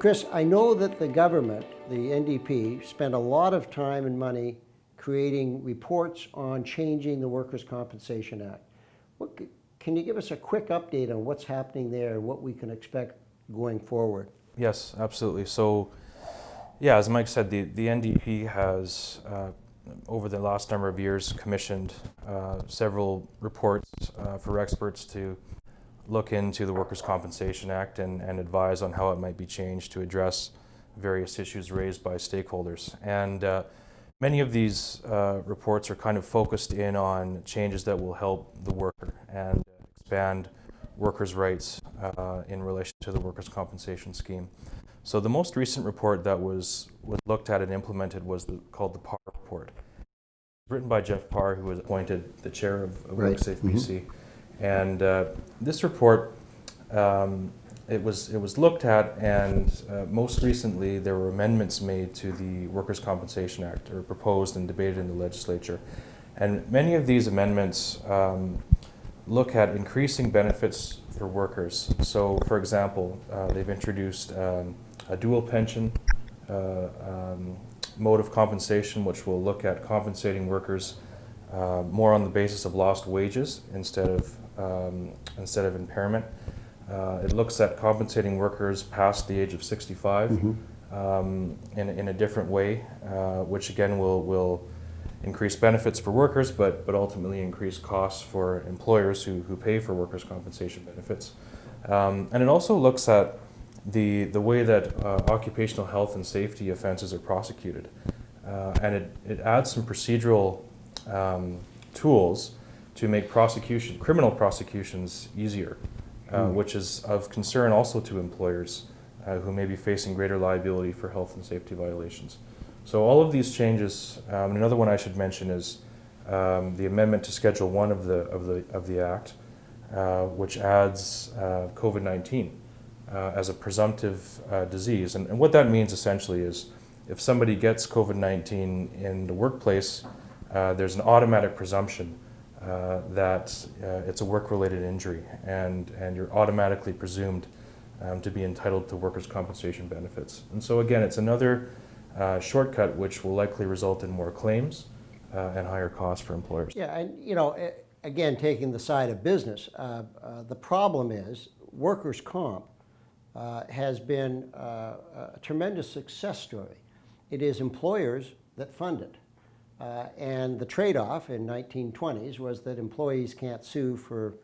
Chris, I know that the government, the NDP, spent a lot of time and money creating reports on changing the Workers' Compensation Act. Can you give us a quick update on what's happening there and what we can expect going forward? Yes, absolutely. So, yeah, as Mike said, the NDP has, over the last number of years, commissioned several reports for experts to look into the Workers' Compensation Act and advise on how it might be changed to address various issues raised by stakeholders. And many of these reports are kind of focused in on changes that will help the worker and expand workers' rights in relation to the workers' compensation scheme. So the most recent report that was looked at and implemented was called the Parr report. Written by Jeff Parr, who was appointed the chair of WorkSafe BC. And this report, it was looked at, and most recently there were amendments made to the Workers' Compensation Act, or proposed and debated in the legislature. And many of these amendments look at increasing benefits for workers. So, for example, they've introduced a dual pension mode of compensation, which will look at compensating workers more on the basis of lost wages instead of impairment. It looks at compensating workers past the age of 65 in a different way, which again will increase benefits for workers, but ultimately increase costs for employers who pay for workers' compensation benefits. And it also looks at the way that occupational health and safety offenses are prosecuted. And it adds some procedural tools to make criminal prosecutions easier, which is of concern also to employers who may be facing greater liability for health and safety violations. So all of these changes, another one I should mention is the amendment to Schedule 1 of the Act, which adds COVID-19 as a presumptive disease. And what that means essentially is if somebody gets COVID-19 in the workplace, there's an automatic presumption that it's a work-related injury, and you're automatically presumed to be entitled to workers' compensation benefits. And so again, it's another shortcut which will likely result in more claims and higher costs for employers. Yeah, and again, taking the side of business, the problem is workers' comp has been a tremendous success story. It is employers that fund it. And the trade-off in 1920s was that employees can't sue for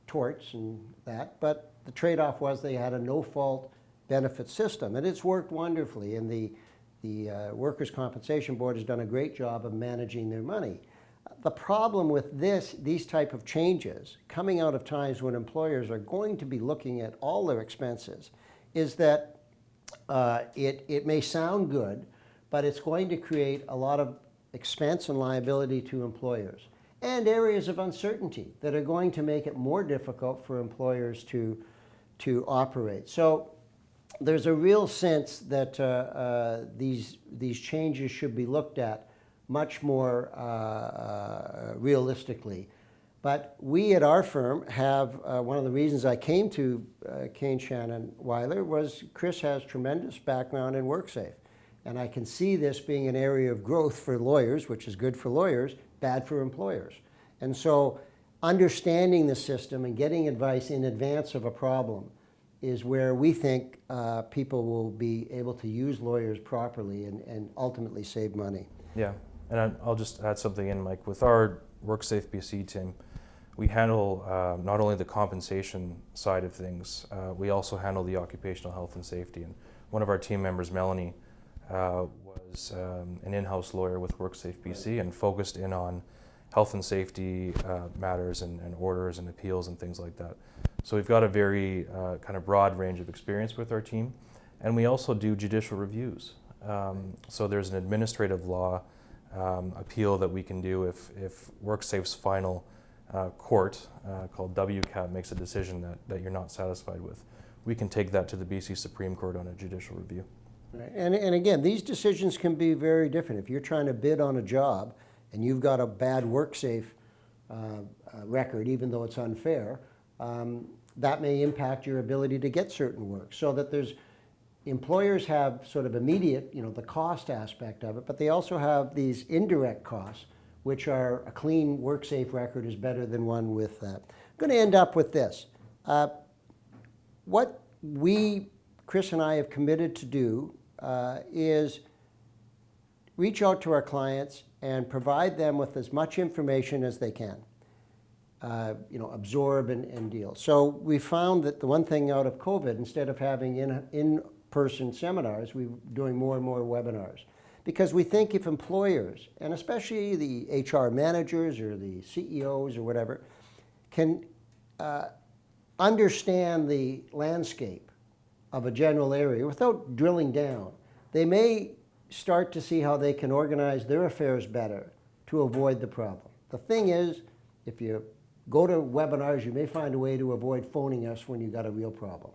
torts and that, but the trade-off was they had a no-fault benefit system, and it's worked wonderfully, and the Workers' Compensation Board has done a great job of managing their money. The problem with these type of changes, coming out of times when employers are going to be looking at all their expenses, is that it may sound good, but it's going to create a lot of expense and liability to employers, and areas of uncertainty that are going to make it more difficult for employers to operate. So there's a real sense that these changes should be looked at much more realistically. But we at our firm have, one of the reasons I came to Kane Shannon Weiler was Chris has tremendous background in WorkSafe. And I can see this being an area of growth for lawyers, which is good for lawyers, bad for employers. And so understanding the system and getting advice in advance of a problem is where we think people will be able to use lawyers properly and ultimately save money. Yeah, and I'll just add something in, Mike. With our WorkSafe BC team, we handle not only the compensation side of things, we also handle the occupational health and safety. And one of our team members, Melanie, was an in-house lawyer with WorkSafe BC and focused in on health and safety matters and orders and appeals and things like that. So we've got a very kind of broad range of experience with our team, and we also do judicial reviews. So there's an administrative law appeal that we can do if WorkSafe's final court, called WCAT, makes a decision that you're not satisfied with. We can take that to the BC Supreme Court on a judicial review. Right. And again, these decisions can be very different. If you're trying to bid on a job and you've got a bad WorkSafe record, even though it's unfair, that may impact your ability to get certain work. So that there's employers have sort of immediate, the cost aspect of it, but they also have these indirect costs, which are a clean WorkSafe record is better than one with that. I'm going to end up with this. What Chris and I have committed to do is reach out to our clients and provide them with as much information as they can. Absorb and deal. So we found that the one thing out of COVID, instead of having in-person seminars, we're doing more and more webinars. Because we think if employers, and especially the HR managers or the CEOs or whatever, can understand the landscape of a general area without drilling down, they may start to see how they can organize their affairs better to avoid the problem. The thing is, if you go to webinars, you may find a way to avoid phoning us when you've got a real problem.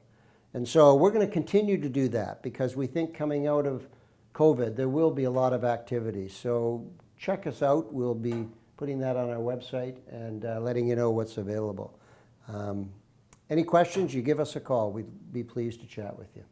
And so we're going to continue to do that because we think coming out of COVID, there will be a lot of activities. So check us out. We'll be putting that on our website and letting you know what's available. Any questions, you give us a call. We'd be pleased to chat with you.